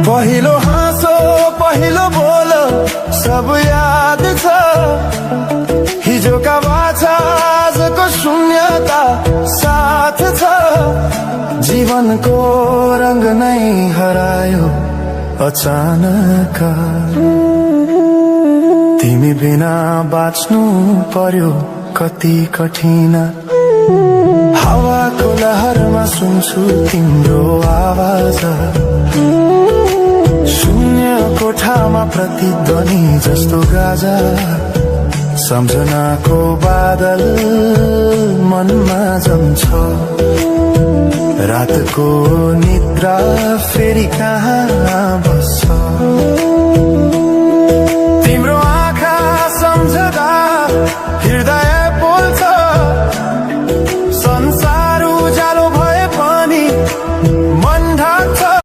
पहिलो हाँसो पहिलो बोलो सब याद छ, हिजोका बाछा आजको शून्यता साथ छ। जीवनको रंग नै हरायो अचानक, तिमी बिना बाँच्नु पर्यो कति कठिन। हावाको लहरमा सुन्छु तिम्रो आवाज, शून्य कोठामा प्रतिध्वनि जस्तो गाजा। सम्झनाको बादल मनमा जम्छ, रातको निद्रा फेरि कहाँ बस्छ।